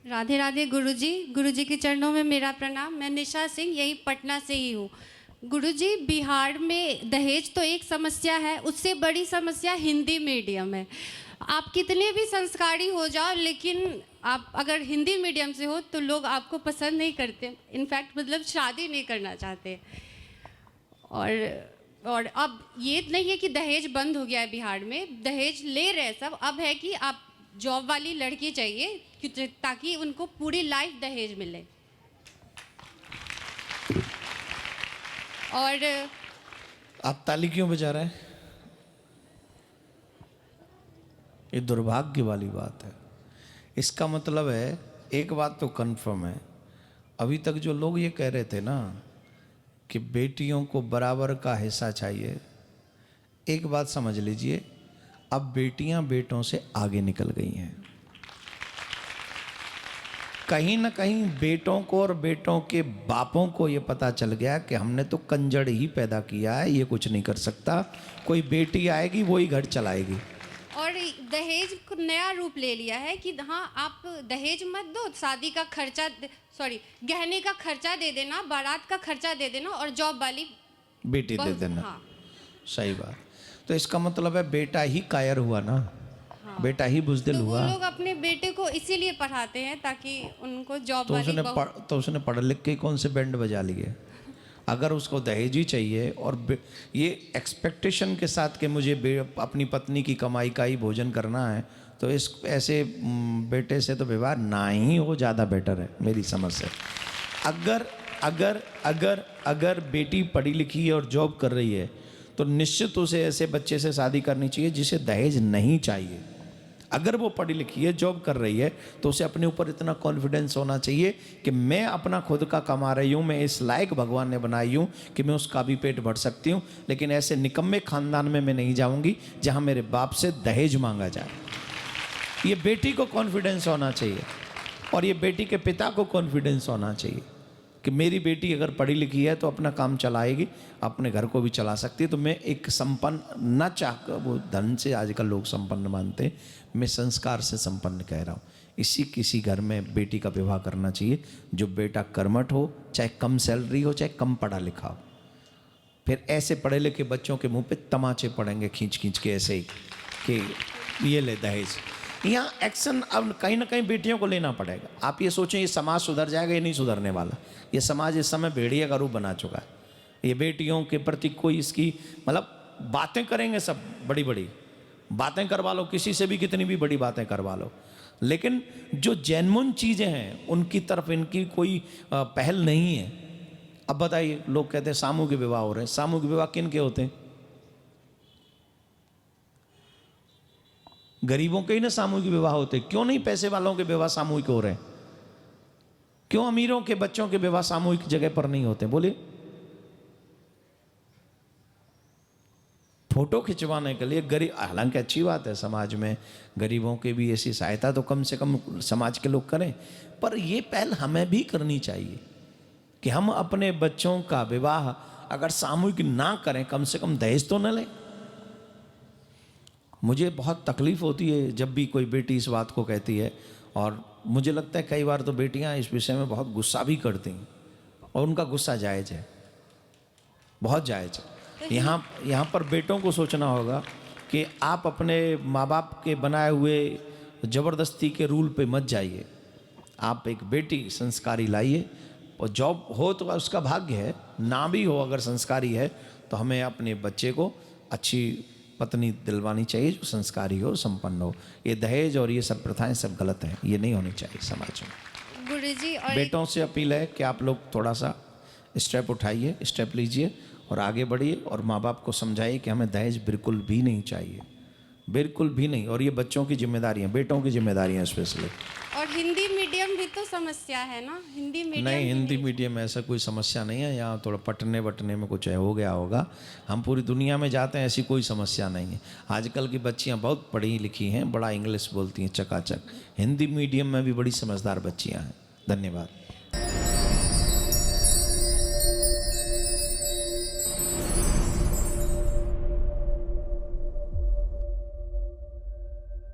राधे राधे गुरुजी। गुरुजी के चरणों में मेरा प्रणाम। मैं निशा सिंह, यही पटना से ही हूँ। गुरुजी, बिहार में दहेज तो एक समस्या है, उससे बड़ी समस्या हिंदी मीडियम है। आप कितने भी संस्कारी हो जाओ, लेकिन आप अगर हिंदी मीडियम से हो तो लोग आपको पसंद नहीं करते, इनफैक्ट मतलब शादी नहीं करना चाहते। और अब ये नहीं है कि दहेज बंद हो गया है बिहार में, दहेज ले रहे सब। अब है कि आप जॉब वाली लड़की चाहिए ताकि उनको पूरी लाइफ दहेज मिले। और आप ताली क्यों बजा रहे हैं? ये दुर्भाग्य वाली बात है। इसका मतलब है, एक बात तो कन्फर्म है, अभी तक जो लोग ये कह रहे थे ना कि बेटियों को बराबर का हिस्सा चाहिए, एक बात समझ लीजिए, अब बेटियां बेटों से आगे निकल गई हैं। कहीं ना कहीं बेटों को और बेटों के बापों को ये पता चल गया कि हमने तो कंजड़ ही पैदा किया है, ये कुछ नहीं कर सकता, कोई बेटी आएगी वही घर चलाएगी। और दहेज को नया रूप ले लिया है कि हाँ, आप दहेज मत दो, शादी का खर्चा, गहने का खर्चा दे देना, बारात का खर्चा दे देना और जॉब वाली बेटी दे देना। हाँ। सही बात। तो इसका मतलब है बेटा ही कायर हुआ ना। हाँ। बेटा ही बुजदिल हुआ। वो लोग अपने बेटे को इसीलिए पढ़ाते हैं ताकि उनको जॉब वाली तो उसने पढ़ लिख के कौन से बैंड बजा लिए? अगर उसको दहेज ही चाहिए और ये एक्सपेक्टेशन के साथ कि मुझे अपनी पत्नी की कमाई का ही भोजन करना है, तो इस ऐसे बेटे से तो विवाह ना ही हो, ज़्यादा बेटर है मेरी समझ से। अगर अगर अगर अगर बेटी पढ़ी लिखी है और जॉब कर रही है तो निश्चित उसे ऐसे बच्चे से शादी करनी चाहिए जिसे दहेज नहीं चाहिए। अगर वो पढ़ी लिखी है, जॉब कर रही है, तो उसे अपने ऊपर इतना कॉन्फिडेंस होना चाहिए कि मैं अपना खुद का कमा रही हूँ, मैं इस लायक भगवान ने बनाई हूँ कि मैं उसका भी पेट भर सकती हूँ, लेकिन ऐसे निकम्मे खानदान में मैं नहीं जाऊँगी जहाँ मेरे बाप से दहेज मांगा जाए। ये बेटी को कॉन्फिडेंस होना चाहिए और ये बेटी के पिता को कॉन्फिडेंस होना चाहिए कि मेरी बेटी अगर पढ़ी लिखी है तो अपना काम चलाएगी, अपने घर को भी चला सकती है। तो मैं एक संपन्न, न चाहकर वो धन से आजकल लोग संपन्न मानते हैं, मैं संस्कार से संपन्न कह रहा हूँ। किसी घर में बेटी का विवाह करना चाहिए जो बेटा कर्मठ हो, चाहे कम सैलरी हो, चाहे कम पढ़ा लिखा हो। फिर ऐसे पढ़े लिखे बच्चों के मुंह पे तमाचे पड़ेंगे खींच खींच के ऐसे ही कि ये ले दहेज। यहाँ एक्शन अब कहीं ना कहीं बेटियों को लेना पड़ेगा। आप ये सोचें ये समाज सुधर जाएगा, ये नहीं सुधरने वाला। ये समाज इस समय भेड़िया का रूप बना चुका है। ये बेटियों के प्रति कोई इसकी मतलब बातें करेंगे, सब बड़ी बड़ी बातें करवा लो, किसी से भी कितनी भी बड़ी बातें करवा लो, लेकिन जो जेन्युइन चीज़ें हैं उनकी तरफ इनकी कोई पहल नहीं है। अब बताइए, लोग कहते हैं सामूहिक विवाह हो रहे हैं। सामूहिक विवाह किन के होते हैं? गरीबों के ही ना सामूहिक विवाह होते। क्यों नहीं पैसे वालों के विवाह सामूहिक हो रहे हैं? क्यों अमीरों के बच्चों के विवाह सामूहिक जगह पर नहीं होते? बोलिए। फोटो खिंचवाने के लिए गरीब, हालांकि अच्छी बात है, समाज में गरीबों की भी ऐसी सहायता तो कम से कम समाज के लोग करें, पर यह पहल हमें भी करनी चाहिए कि हम अपने बच्चों का विवाह अगर सामूहिक ना करें, कम से कम दहेज तो न लें। मुझे बहुत तकलीफ़ होती है जब भी कोई बेटी इस बात को कहती है, और मुझे लगता है कई बार तो बेटियां इस विषय में बहुत गुस्सा भी करती हैं, और उनका गुस्सा जायज़ है, बहुत जायज़ है। यहाँ पर बेटों को सोचना होगा कि आप अपने माँ बाप के बनाए हुए ज़बरदस्ती के रूल पे मत जाइए। आप एक बेटी संस्कारी लाइए, और जॉब हो तो उसका भाग्य है, ना भी हो अगर संस्कारी है तो हमें अपने बच्चे को अच्छी पत्नी दिलवानी चाहिए जो संस्कारी हो, संपन्न हो। ये दहेज और ये सब प्रथाएं सब गलत हैं, ये नहीं होनी चाहिए समाज में। गुरुजी, और बेटों से अपील है कि आप लोग थोड़ा सा स्टेप उठाइए, स्टेप लीजिए और आगे बढ़िए, और माँ बाप को समझाइए कि हमें दहेज बिल्कुल भी नहीं चाहिए, बिल्कुल भी नहीं। और ये बच्चों की जिम्मेदारी है, बेटों की जिम्मेदारी है स्पेशली। और हिंदी मीडियम भी तो समस्या है ना? हिंदी मीडियम नहीं, हिंदी मीडियम में ऐसा कोई समस्या नहीं है। यहाँ थोड़ा पटने वटने में कुछ है, हो गया होगा। हम पूरी दुनिया में जाते हैं, ऐसी कोई समस्या नहीं है। आजकल की बच्चियाँ बहुत पढ़ी लिखी हैं, बड़ा इंग्लिश बोलती हैं चकाचक। हिंदी मीडियम में भी बड़ी समझदार बच्चियाँ हैं। धन्यवाद।